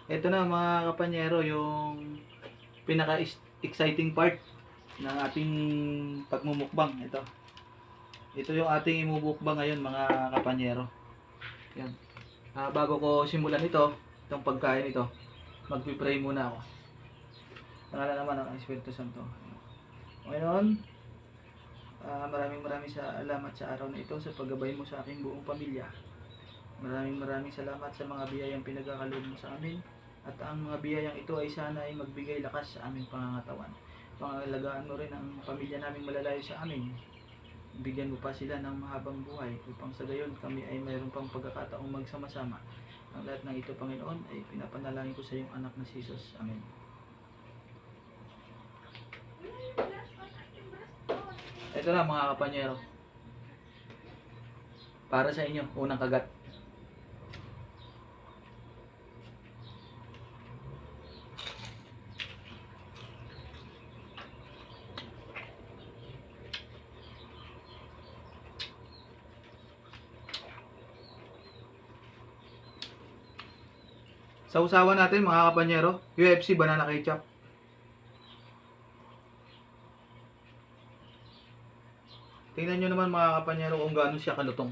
Ito na mga kapanyero, yung pinaka-exciting part ng ating pagmumukbang. Ito yung ating imumukbang ngayon mga kapanyero. Yan. Bago ko simulan itong pagkain ito, magpipray muna ako. Pangalan naman ng Espiritu Santo. Ngayon, maraming salamat sa araw na ito sa paggabay mo sa aking buong pamilya. Maraming salamat sa mga biyayang pinagkakaloob mo sa amin. At ang mga biyayang ito ay sana ay magbigay lakas sa aming pangangatawan. Pangalagaan mo rin ang pamilya naming malalayo sa amin. Bigyan mo pa sila ng mahabang buhay upang sa gayon kami ay mayroon pang pagkakataong magsama-sama. Ang lahat ng ito, Panginoon, ay pinapanalangin ko sa iyong anak na si Jesus. Amen. Ito na mga kapanyero. Para sa inyo, unang kagat. Sa usawan natin mga kapanyero, UFC banana ketchup. Tingnan nyo naman mga kapanyero kung gaano siya kalutong.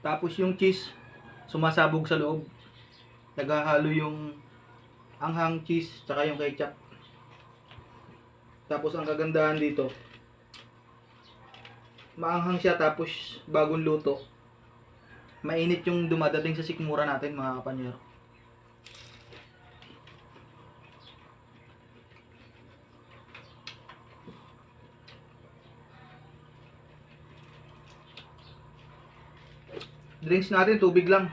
Tapos yung cheese, sumasabog sa loob. Naghahalo yung anghang cheese tsaka yung ketchup. Tapos ang kagandahan dito, maanghang siya tapos bagong luto. Mainit yung dumadating sa sikmura natin mga kapanyero. Drinks natin, tubig lang.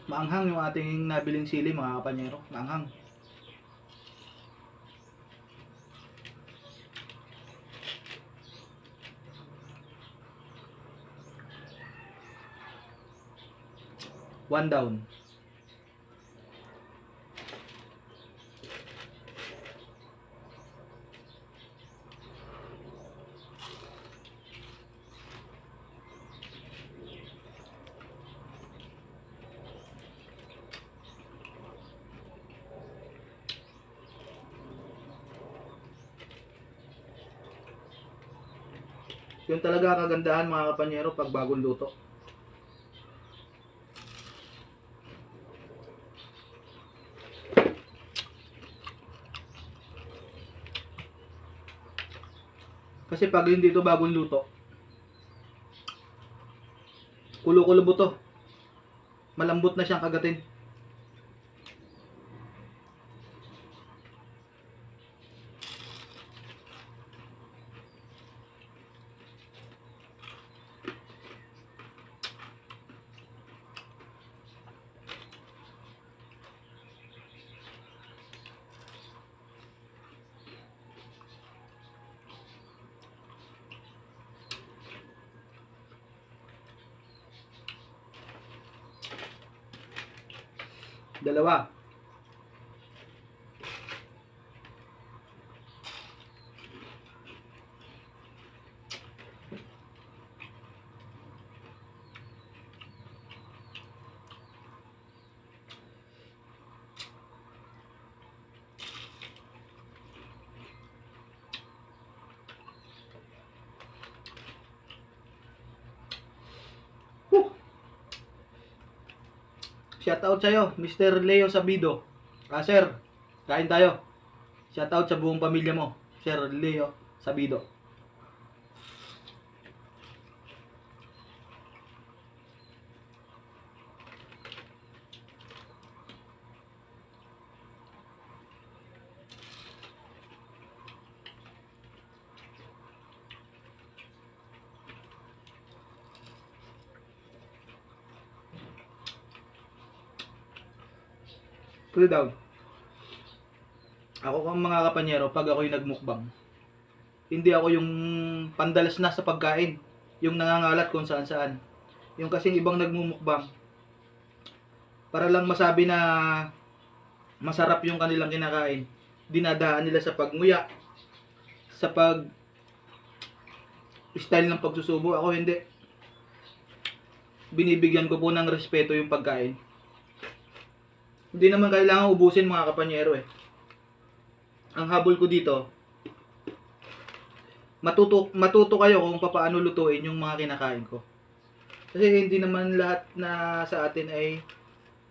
Maanghang yung ating nabiling sili mga kapanyero. Maanghang. One down. Yun talaga kagandahan mga kapanyero pag bagong luto. Kasi pag hindi ito bagong luto, kulo-kulo to. Malambot na siyang kagatin. Dalawa. Shoutout sa'yo, Mr. Leo Sabido. Sir, kain tayo. Shoutout sa buong pamilya mo, Sir Leo Sabido. Cool down. Ako kung mga kapanyero, pag ako'y nagmukbang, hindi ako yung pandalas na sa pagkain, yung nangangalat kung saan saan. Yung kasing ibang nagmumukbang, para lang masabi na masarap yung kanilang kinakain, dinadaan nila sa pagmuya, sa pag style ng pagsusubo. Ako hindi. Binibigyan ko po ng respeto yung pagkain. Hindi naman kailangan ubusin mga kapanyero eh. Ang habol ko dito, matuto kayo kung paano lutuin yung mga kinakain ko. Kasi hindi naman lahat na sa atin ay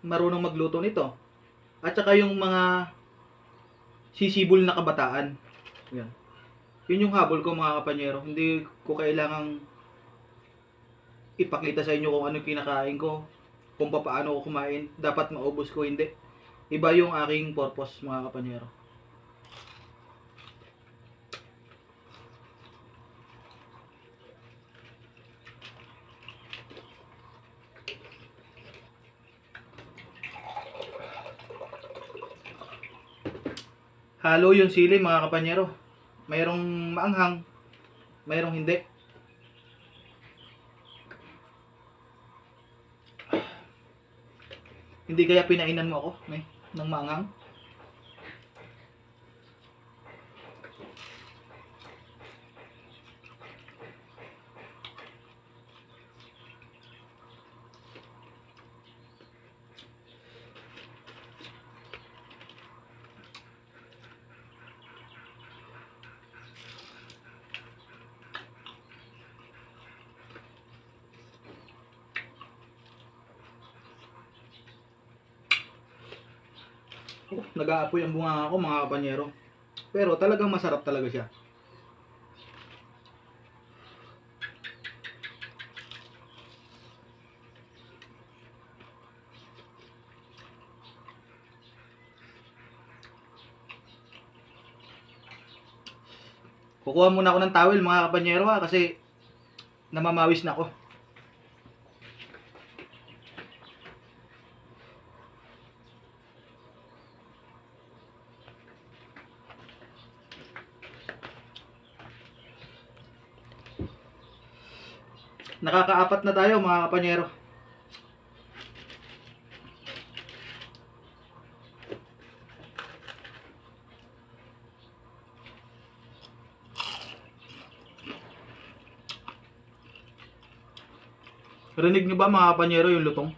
marunong magluto nito. At saka yung mga sisibol na kabataan. Yan. Yun yung habol ko mga kapanyero. Hindi ko kailangang ipakita sa inyo kung ano yung kinakain ko, kung paano ako kumain, dapat maubos ko, hindi. Iba yung aking purpose mga kapanyero. Halo yung sili mga kapanyero. Mayroong maanghang, mayroong hindi. Hindi kaya pinainan mo ako ng maanghang? Nag-aapoy ang bunga ko mga kapanyero. Pero talagang masarap talaga siya. Kukuha muna ako ng towel mga kapanyero ha, kasi namamawis na ako. Nakakaapat na tayo mga kapanyero. Rinig nyo ba mga kapanyero yung lutong?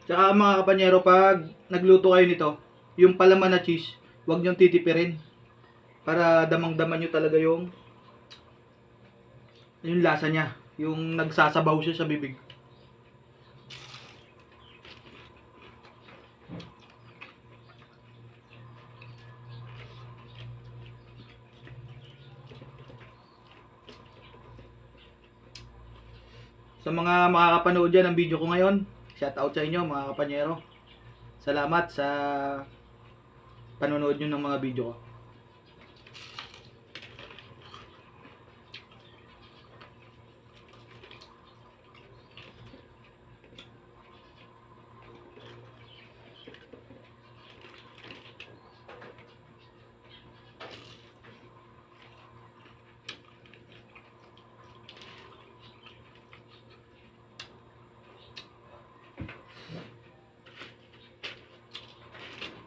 Tsaka mga kapanyero, pag nagluto kayo nito, yung palaman na cheese, huwag nyong titipirin. Para damang-daman nyo talaga yung lasa niya. Yung nagsasabaw siya sa bibig. Sa mga makakapanood dyan ng video ko ngayon, shout out sa inyo mga kapanyero. Salamat sa panonood nyo ng mga video ko.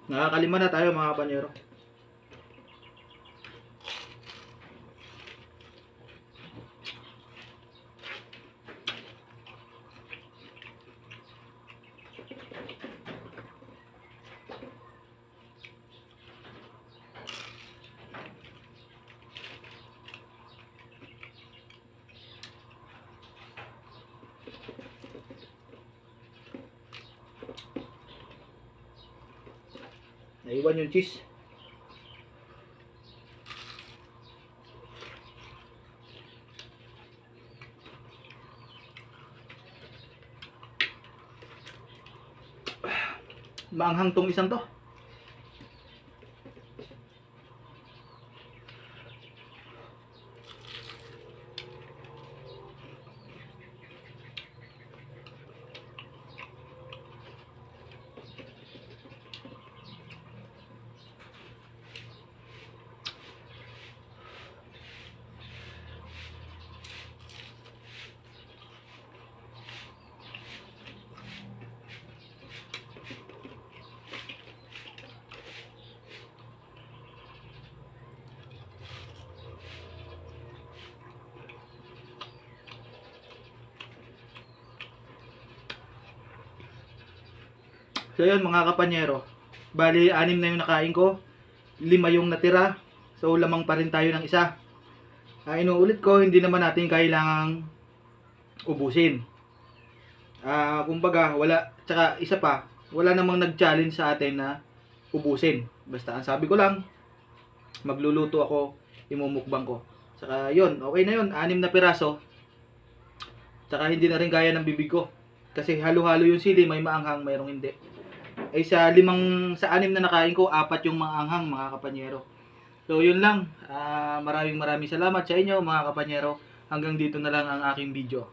Nakakalima na tayo mga kapanyero. Naiwan yung cheese. Maanghang tong isang to. So yun mga kapanyero, bali 6 na yung nakain ko, 5 yung natira, so lamang pa rin tayo ng isa. Inuulit ko, hindi naman natin kailangang ubusin. Kumbaga, wala, tsaka isa pa, wala namang nag-challenge sa atin na ubusin. Basta ang sabi ko lang, magluluto ako, imumukbang ko. Tsaka yun, okay na yun, 6 na piraso. Tsaka hindi na rin kaya ng bibig ko. Kasi halo-halo yung sili, may maanghang, mayroong hindi. Ay sa 6 na nakain ko, 4 yung maanghang mga kapanyero. So yun lang, maraming salamat sa inyo mga kapanyero. Hanggang dito na lang ang aking video.